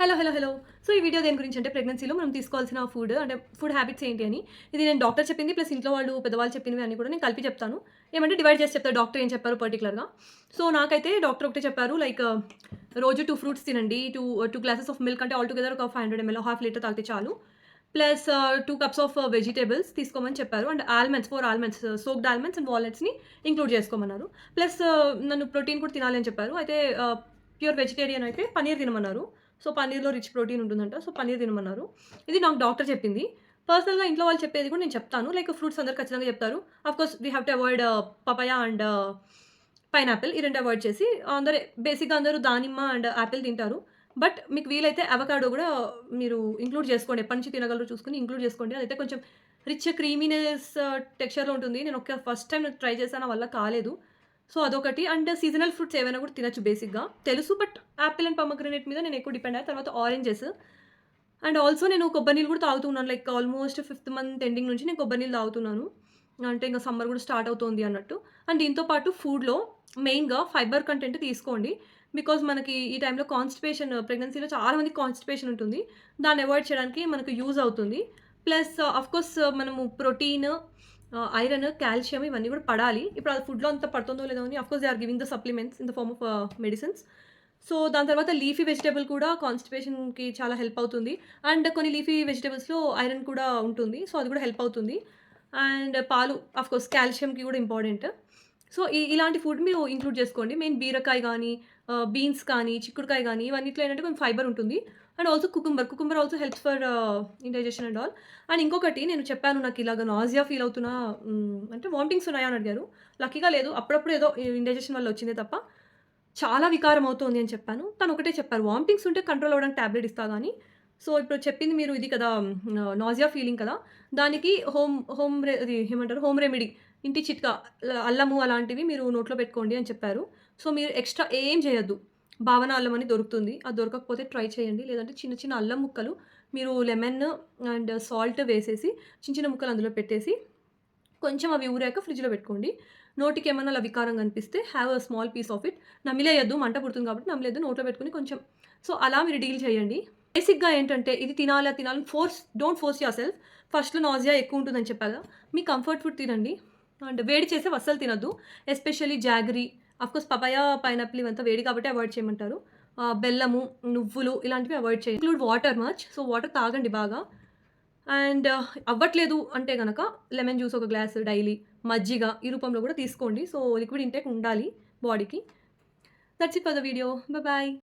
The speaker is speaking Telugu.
హలో. సో, ఈ వీడియో దేని గురించంటే ప్రెగ్నెన్సీలో మనం తీసుకోవాల్సిన ఫుడ్ హ్యాబిట్స్ ఏంటి అని. ఇది నేను డాక్టర్ చెప్పింది ప్లస్ ఇంట్లో వాళ్ళు పెద్దవాళ్ళు చెప్పినవి అన్నీ కూడా నేను కలిపి చెప్తాను. ఏమంటే డివైడ్ చేసి చెప్తారు డాక్టర్ ఏం చెప్పారు పర్టిక్యులర్‌గా. సో, నాకైతే డాక్టర్ ఒకటే చెప్పారు రోజు 2 ఫ్రూట్స్ తినండి. 2 గ్లాసెస్ ఆఫ్ మిల్క్ అంటే ఆల్ టుగెదర్ ఒక 500 ఎంఎల్ హాఫ్ లీటర్ తాగితే చాలు. ప్లస్ 2 కప్స్ ఆఫ్ వెజిటబుల్స్ తీసుకోమని చెప్పారు. And 4 almonds soaked almonds and వాల్నట్స్‌ని ఇంక్లూడ్ చేసుకోమన్నారు. ప్లస్ నన్ను ప్రోటీన్ కూడా తినాలి అని చెప్పారు. అయితే ప్యూర్ వెజిటేరియన్ అయితే పన్నీర్ తినమన్నారు. సో, పన్నీర్‌లో రిచ్ ప్రోటీన్ ఉంటుందంట. సో, పన్నీర్ తినమన్నారు. ఇది నాకు డాక్టర్ చెప్పింది. పర్సనల్‌గా ఇంట్లో వాళ్ళు చెప్పేది కూడా నేను చెప్తాను. ఫ్రూట్స్ అందరూ ఖచ్చితంగా చెప్తారు. Of course we have to avoid papaya and pineapple. ఈ 2 అవాయిడ్ చేసి బేసిక్‌గా అందరూ దానిమ్మ అండ్ యాపిల్ తింటారు. బట్ మీకు వీలైతే అవకాడో గూడా మీరు ఇంక్లూడ్ చేసుకోండి. ఎప్పటి నుంచి తినగలరో చూసుకొని ఇంక్లూడ్ చేసుకోండి. అదైతే కొంచెం రిచ్ క్రీమీనెస్ టెక్స్చర్‌లో ఉంటుంది. నేను ఫస్ట్ టైమ్ ట్రై చేశాను. నా వల్ల కాలేదు. సో, అదొకటి. అండ్ సీజనల్ ఫ్రూట్స్ ఏవైనా కూడా తినొచ్చు బేసిక్‌గా. తెలుసు బట్ యాపిల్ అండ్ పోమోగ్రానేట్ మీద నేను ఎక్కువ డిపెండ్ అయ్యా. తర్వాత ఆరెంజెస్ అండ్ ఆల్సో నేను కొబ్బరి నీళ్ళు కూడా తాగుతూ ఉన్నాను. ఆల్మోస్ట్ ఫిఫ్త్ మంత్ ఎండింగ్ నుంచి నేను కొబ్బరి నీళ్ళు తాగుతున్నాను. అంటే ఇంక సమ్మర్ కూడా స్టార్ట్ అవుతోంది అన్నట్టు. అండ్ దీంతో పాటు ఫుడ్‌లో మెయిన్‌గా ఫైబర్ కంటెంట్ తీసుకోండి. బికాజ్ మనకి ఈ టైంలో ప్రెగ్నెన్సీలో చాలా మందికి కాన్‌స్టిపేషన్ ఉంటుంది. దాన్ని అవాయిడ్ చేయడానికి మనకు యూజ్ అవుతుంది. ప్లస్ ఆఫ్‌కోర్స్ మనము ప్రోటీన్, ఐరన్, కాల్షియం ఇవన్నీ కూడా పడాలి. ఇప్పుడు అది ఫుడ్‌లో అంత పడుతుందో లేదో అని of course they are giving the supplements in the form of medicines. So, దాని తర్వాత లీఫీ వెజిటబుల్ కూడా కాన్‌స్టిపేషన్‌కి చాలా హెల్ప్ అవుతుంది. అండ్ కొన్ని లీఫీ వెజిటబుల్స్‌లో ఐరన్ కూడా ఉంటుంది. సో, అది కూడా హెల్ప్ అవుతుంది. అండ్ పాలు ఆఫ్‌కోర్స్ కాల్షియంకి కూడా ఇంపార్టెంట్. సో, ఇలాంటి ఫుడ్ మీరు ఇంక్లూడ్ చేసుకోండి. మెయిన్ బీరకాయ గానీ, బీన్స్ కానీ, చిక్కుడుకాయ గానీ ఇవన్నిట్లో ఏంటంటే కొంచెం ఫైబర్ ఉంటుంది. And also cucumber also helps for indigestion and all. And ఇంకొకటి నేను చెప్పాను నాకిలాగ నాసియా ఫీల్ అవుతున్నా అంటే వామిటింగ్స్ ఉన్నాయా అని అడిగారు. లక్కీగా లేదు. అప్పుడప్పుడు ఏదో ఇండైజెషన్ వల్ల వచ్చిందే తప్ప చాలా వికారం అవుతోంది అని చెప్పాను. తను ఒకటే చెప్పారు. వామిటింగ్స్ ఉంటే కంట్రోల్ అవ్వడానికి టాబ్లెట్ ఇస్తా గానీ, సో, ఇప్పుడు చెప్పింది మీరు ఇది కదా! నాసియా ఫీలింగ్ కదా! దానికి హోమ్ హోమ్ రె అది ఏమంటారు హోమ్ రెమెడీ ఇంటి చిట్కా అల్లము అలాంటివి మీరు నోట్లో పెట్టుకోండి అని చెప్పారు. సో, మీరు ఎక్స్‌ట్రా ఏం చేయొద్దు. భావన అల్లం అని దొరుకుతుంది. అది దొరకకపోతే ట్రై చేయండి. లేదంటే చిన్న చిన్న అల్లం ముక్కలు మీరు లెమన్ అండ్ సాల్ట్ వేసేసి చిన్న చిన్న ముక్కలు అందులో పెట్టేసి కొంచెం అవి ఊరాక ఫ్రిడ్జ్‌లో పెట్టుకోండి. నోటికేమన్నా అలా వికారంగా అనిపిస్తే have a small piece of it. నమిలేయొద్దు. మంట పుడుతుంది కాబట్టి నమిలేయద్దు. నోట్లో పెట్టుకొని కొంచెం సో, అలా మీరు డీల్ చేయండి. బేసిక్‌గా ఏంటంటే ఇది తినాలని డోంట్ ఫోర్స్ యువర్ సెల్ఫ్. ఫస్ట్‌లో నాసియా ఎక్కువ ఉంటుందని చెప్పా కదా! మీ కంఫర్ట్ ఫుడ్ తినండి. అండ్ వేడి చేసేవి అస్సలు తినొద్దు. Especially jaggery, of course papaya, pineapple ఇవంతా వేడి కాబట్టి అవాయిడ్ చేయమంటారు. బెల్లము, నువ్వులు ఇలాంటివి అవాయిడ్ చేయండి. Include water much. So, water తాగండి బాగా. అండ్ అవ్వట్లేదు అంటే గనక లెమన్ జ్యూస్ ఒక గ్లాస్ డైలీ, మజ్జిగ ఈ రూపంలో కూడా తీసుకోండి. సో, లిక్విడ్ ఇంటేక్ ఉండాలి బాడీకి. That's it for the video. Bye.